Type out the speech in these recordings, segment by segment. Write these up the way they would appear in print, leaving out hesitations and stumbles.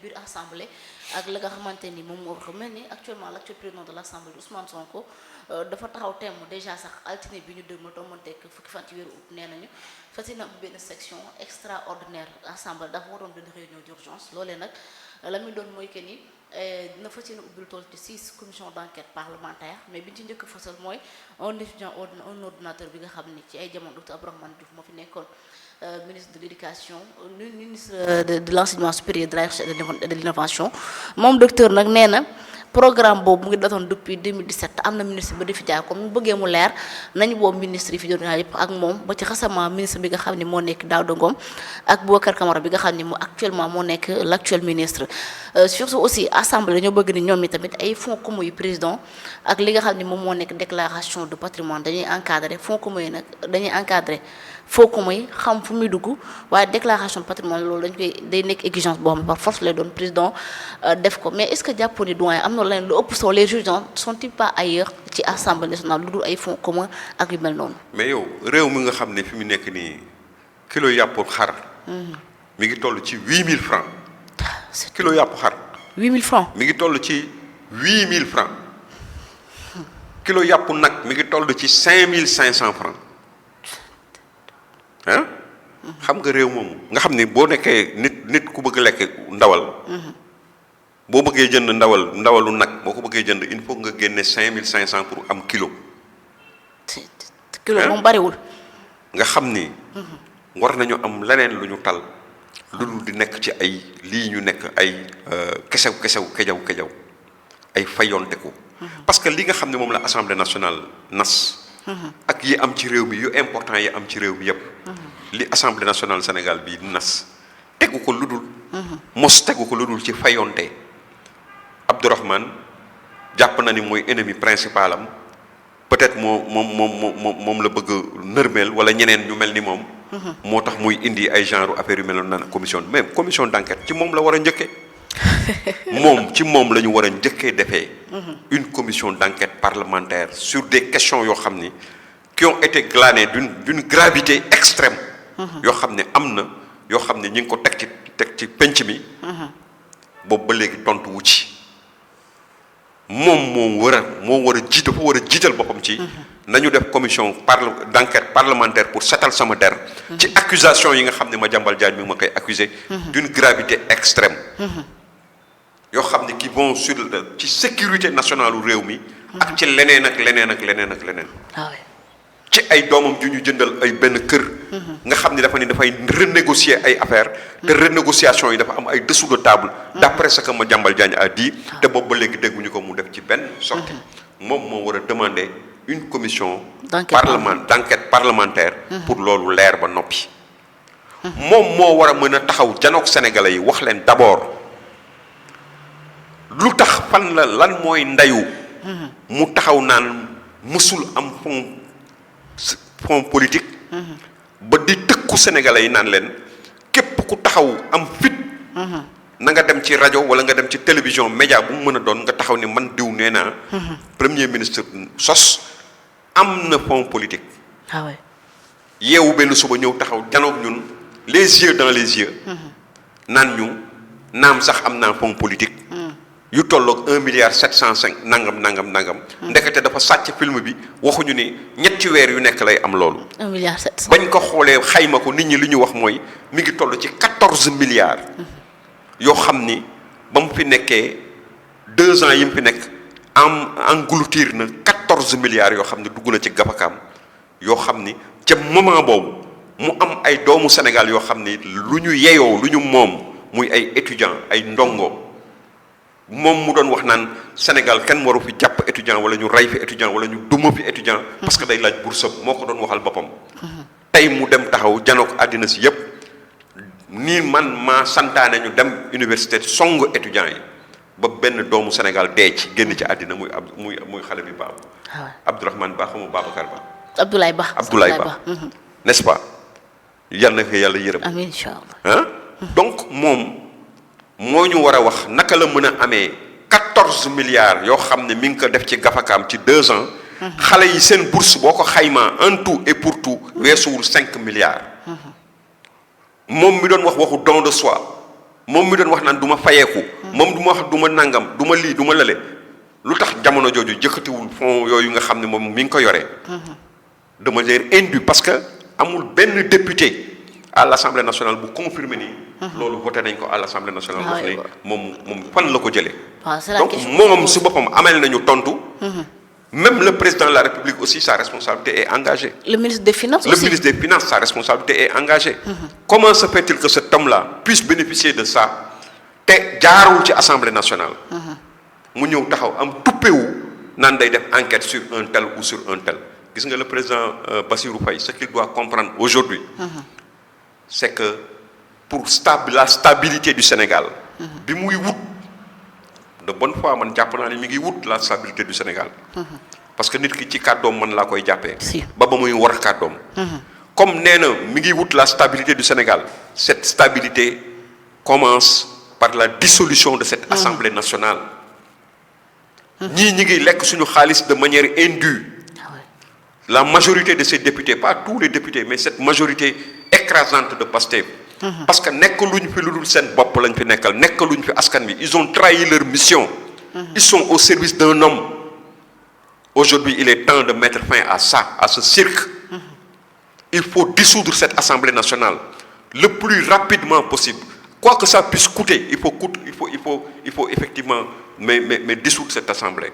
biir assemblée ak la nga xamante ni moom moo wax mel ni actuellement l'actuel président de l'assemblée Ousmane Sonko dafa taxaw temm déjà sax altine bi ñu déglu tombanteeg fukki fan ci weeru août nee nañu fas yéene am benn section extraordinaire assemblée dafa waroon benn réunion d'urgence loolee nag la muy doon mooy que ni dina fas yéene ubbil tool ci 6 commissions d'enquête parlementaire mais bi ñu ci njëkk fasal mooy un étudiant un ordinateur bi nga xam ni ci ay jamono docteur Abdourahmane Diouf moo fi nekkoon ministre de l'éducation ministre de l'enseignement supérieur de la recherche et de l'innovation moom docteur nag nee na programme boobu mu ngi datoon depuis 2017 am na ministre ba defi jaar comme mu bëggee mu leer nañu boobu ministre yi fi doon yëpp ak moom ba ci xasamaa ministre bi nga xam ne moo nekk Daouda Ngom ak Boubacar Camara bi nga xam ne moo actuellement moo nekk l'actuel ministre surtout aussi assemblée dañoo bëgg ni ñoom i tamit ay fonds communs yu président ak li nga xam ne moom moo nekk déclaration de patrimoine dañuy encadrer fonds communs yi nag dañuy encadrer foo ko muy xam fu muy dugg waaye déclaration de patrimoine loolu dañ koy day nekk exigence boo xam ne par force lay doon président def ko mais est-ce que jàppoon ni doyen am na leneen lu ëpp solo les juges sont-ils pas ailleurs ci assemblée nationale lu dul ay fonds communs ak yu mel noonu. mais yow réew mi nga xam ne fi mu nekk nii kilo yàpp xar. mi ngi toll ci 8000 francs. kilo yàpp xar. 8000 francs. mi ngi toll ci 8000 francs. kilo yàpp nag mi ngi toll ci 5500 francs. ah xam nga réew moomu nga xam ni boo nekkee nit ku bëgg lekk ndawal boo bëggee jënd ndawalu nag boo ko bëggee jënd il faut nga génne 5500 pour am kilo. kilo moom bariwul. nga xam ni war nañu am leneen lu ñu tal lu dul di nekk ci ay lii ñu nekk ay kesew kejaw ay fayonteku parce que li nga xam ne moom la assemblée nationale nas ak yi am ci réew mi yu important yi am ci réew mi yépp li assemblée nationale Sénégal bii nas tegu ko lu dul tegu ko lu dul ci fayonte Abdourahmane jàpp na ni mooy ennemi principal am peut-être moom la bëgg nërmeel wala ñeneen ñu mel ni moom moo tax muy indi ay genre affaire yu mel noonu naan commission d'enquête ci moom la war a njëkkee ci moom la ñu war a njëkkee defee une commission d'enquête parlementaire sur des questions yoo xam ni qui ont été glanées d'une gravité extrême yoo xam ne am na yoo xam ne ñi ngi ko teg ci penc mi boobu ba léegi tontu wu ci moom moo war a jiital boppam ci nañu def commission d'enquête parlementaire pour setal sama der ci accusation yi nga xam ne Madiambal Diagne mi ma koy accusé d'une gravité extrême yoo xam ne qui vont sur ci sécurité nationale u réew mi ak ci leneen ak leneen ci ay doomam ju ñu jëndal ay benn kër nga xam ni dafa ni dafay renégocier ay affaires te renégociation yi dafa am ay dessous de table d'après ce que Madiambal Diagne a dit te boobu ba léegi dégguñu ko mu def ci benn sortie moom moo war a demander une commission d'enquête parlementaire pour loolu leer ba noppi moom moo war a mën a taxaw janook sénégalais yi wax leen d'abord lu tax fan la lan mooy ndayu mu taxaw naan mësul am fond politique ba di tëkku sénégalais yi naan leen képp ku taxaw am fit na nga dem ci rajo wala nga dem ci télévision média bu mu mën a doon nga taxaw ni man diw nee naa premier ministre sos am na fond politique yeewu benn suba ñëw taxaw janoog ñun les yeux dans les yeux naan ñu naam sax am naa fond politique yu tolloog 1,705 nangam ndekete dafa sàcc film bi waxuñu ni ñetti weer yu nekk lay am loolu 1,700 bañ ko xoolee xayma ko nit ñi li ñu wax mooy mi ngi toll ci 14 milliards yoo xam ni ba mu fi nekkee 2 ans yi mu fi nekk engloutir na 14 milliards yoo xam ne dugg na ci gafakaam yoo xam ni ca moment boobu mu am ay doomu Sénégal yoo xam ni lu ñu yeyoo lu ñu moom muy ay étudiants ay ndongo moom mu doon wax naan Sénégal kenn waru fi jàpp étudiant wala ñu rey fi étudiant wala ñu duma fi étudiant parce que day laaj bourse moo ko doon waxal boppam tey mu dem taxaw janook àddina si yépp nii man maa santaane ñu dem université song étudiants yi ba benn doomu Sénégal dee ci génn ci àddina muy xale bi baabu Abdourahmane Ba xamu Babacar Ba Abdoulaye Ba n'est-ce pas yal na ko yàlla yërëm amiin inchallah donc moom moo ñu war a wax naka la mën a amee 14 milliards yoo xam ne mi ngi ko def ci gafakaam ci 2 ans xale yi seen bourse boo ko xaymaa en tout et pour tout weesuwul 5 milliards moom mi doon waxu don de soi moom mi doon wax naan du ma fayeeku moom du ma wax du ma nangam du ma lii du ma lale lu tax jamono jooju jëkkatiwul fonds yooyu nga xam ne moom mi ngi ko yoree de manière indue parce que amul benn député à l'Assemblée nationale bu confirmer nii loolu voté nañ ko à l'Assemblée nationale wax ne moom fan la ko jëlee donc moom si boppam amel nañu tontu même le président de la République aussi sa responsabilité est engagée le ministre des Finances le ministre des Finances sa responsabilité est engagée comment se fait-il que cet homme-là puisse bénéficier de ça te jaarul ci Assemblée nationale mu ñëw taxaw am tuppewu naan day def enquête sur un tel ou sur un tel gis nga le président Bassirou Faye ce qu'il doit comprendre aujourd'hui c'est que pour la stabilité du Sénégal bi muy wut de bonne foi man jàpp naa ne mi ngi wut la stabilité du Sénégal parce que nit ki ci kàddoom man laa koy jàppee ba muy war kàddoom comme nee na mi ngi wut la stabilité du Sénégal cette stabilité commence par la dissolution de cette Assemblée nationale ñii ñi ngi lekk suñu xaalis de manière indue la majorité de ces députés pas tous les députés mais cette majorité écrasante de Pastef parce que nekk luñ fi lu dul seen bopp lañ fi nekkal nekk luñ fi askan bi ils ont trahi leur mission ils sont au service d'un homme aujourd'hui il est temps de mettre fin à ça à ce cirque il faut dissoudre cette Assemblée nationale le plus rapidement possible quoi que ça puisse coûter il faut effectivement mais dissoudre cette Assemblée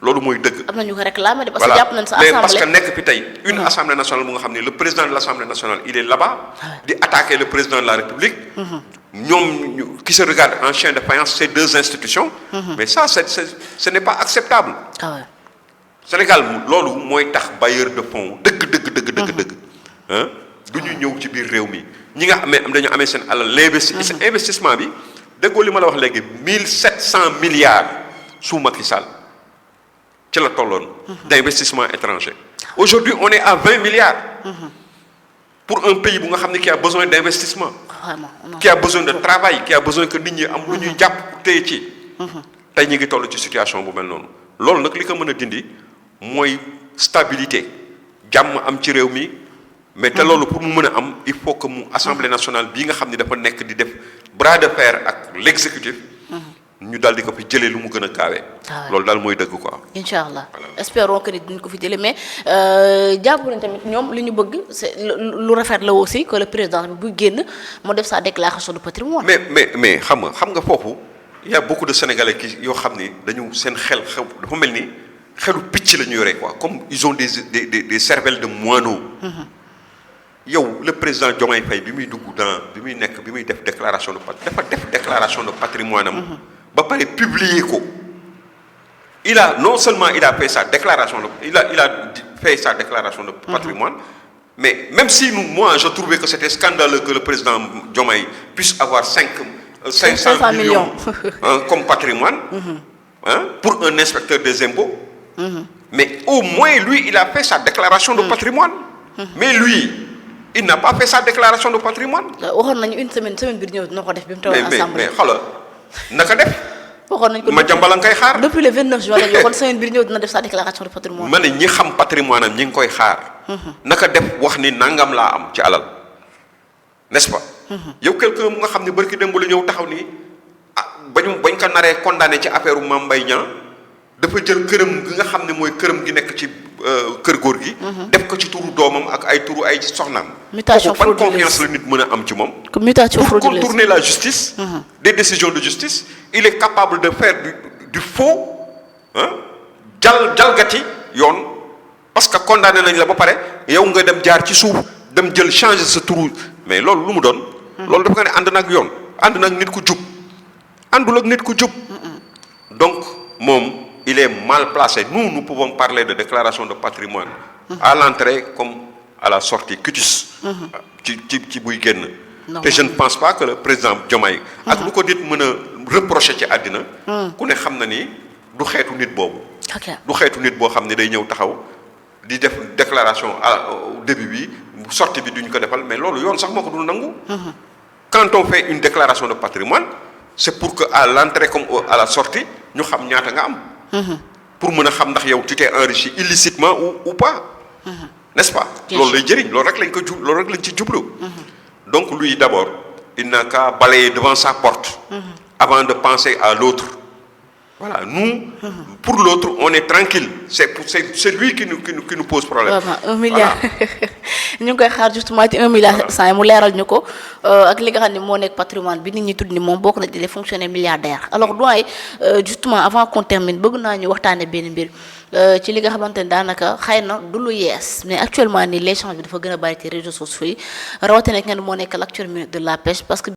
loolu mooy dëgg. am na ñu ko réclamé de parce que jàpp nañ sa assemblée mais parce que nekk fi tey une assemblée nationale bu nga xam ne le président de l'Assemblée nationale il est là-bas. di attaquer le président de la République. ñoom qui se regardent en chien de faïence ces deux institutions. mais ça ce n'est pas acceptable. Sénégal loolu mooy tax bailleur de fonds dëgg. du ñu ñëw ci biir réew mi ñi nga xam ne dañu amee seen alal investissement bi déggoo li ma la wax léegi 1700 milliards sous Macky Sall. ci la tolloon d'investissement étranger aujourd'hui on est à 20 milliards pour un pays bu nga xam ne qui a besoin d'investissement qui a besoin de travail qui a besoin que nit ñi am lu ñuy jàpp téye ci tey ñu ngi toll ci situation bu mel noonu loolu nag li ko mën a dindi mooy stabilité jàmm am ci réew mi mais te loolu pour mu mën a am il faut que mu Assemblée nationale bii nga xam ne dafa nekk di def bras de fer ak l'exécutif ñu daal di ko fi jëlee lu mu gën a gaawee. loolu daal mooy dëgg quoi. incha allah espérons que ni dinañ ko fi jëlee mais jàpp nañ tamit ñoom li ñu bëgg c'est lu rafet la aussi que le président bi buy génn mu def sa déclaration de patrimoine. mais xam nga foofu y a beaucoup de Sénégalais yoo xam ni dañu seen xel dafa mel ni xelu picc la ñu yore quoi comme ils ont des cervelles de moineaux. yow le président Diomaye Faye bi muy dugg bi muy def déclaration de patrimoine am. ba pare publier ko non seulement il a fait sa déclaration de patrimoine mais même si moi je trouvais que c'était scandaleux que le président Diomaye puisse avoir 500 millions comme patrimoine pour un inspecteur des impôts mais au moins lui il a fait sa déclaration de patrimoine mais lui il n'a pas fait sa déclaration de patrimoine waxoon nañu une semaine bi ñëw dina ko def bi mu taw assemblée mais xoolal naka def waxoon nañ ko ma jàmbala nga koy xaar depuis le 29 juin lañu waxoon semaine bi ñëw dina def sa déclaration de patrimoine ma ne ñi xam patrimoine am ñi ngi koy xaar naka def wax ni nangam laa am ci alal n'est-ce pas yow quelqu'un mu nga xam ne barki démb la ñëw taxaw nii bañ ko naree condamné ci affaire Mame Mbaye Niang dafa jël këram gi nga xam ne mooy këram gi nekk ci kër góor gi def ko ci turu doomam ak ay turu ay soxnaam mutation ban confiance la nit mën a am ci moom mutation pour frauduleuse contourner la justice des décisions de justice il est capable de faire du faux jalgati yoon parce que condamné nañ la ba pare yow nga dem jaar ci suuf dem jël changer sa turu mais loolu lu mu doon loolu dafa nga ne ànd nag yoon ànd nag nit ku jub àndul ak nit ku jub donc moom il est mal placé nous pouvons parler de déclaration de patrimoine à l'entrée comme à la sortie cutis ci buy génn te je ne pense pas que le président Diomaye ak lu ko nit mën a reprocher ci àddina ku ne xam na ni du xeetu nit boobu du xeetu nit boo xam ne day ñëw taxaw di def déclaration au début bi sortie bi duñ ko defal mais loolu yoon sax moo ko dul nangu quand on fait une déclaration de patrimoine c'est pour que à l'entrée comme à la sortie ñu xam ñaata nga am pour mën a xam ndax yow tu t'es enrichi illicitement ou pas n'est-ce pas loolu lay jëriñ loolu rek lañ ci jublu donc lui d'abord il n'a qu'à balayer devant sa porte avant de penser à l'autre. Voilà, nous, pour l'autre, on est tranquille. C'est lui qui nous pose problème. Vraiment, 1 milliard. ñu ngi koy xaar justement ci 1 milliard cent mu leeral ñu ko ak li nga xam ne moo nekk patrimoine bi nit ñi tudd ni moom bokk na ci les fonctionnaires milliardaires alors doyen justement avant qu'on termine bëgg naa ñu waxtaane benn mbir ci li nga xamante ne daanaka xëy na du lu yees mais actuellement nii l'échange bi dafa gën a bari ci réseaux sociaux yi rawatina ki nga moo nekk l'actuel ministre de la pêche parce que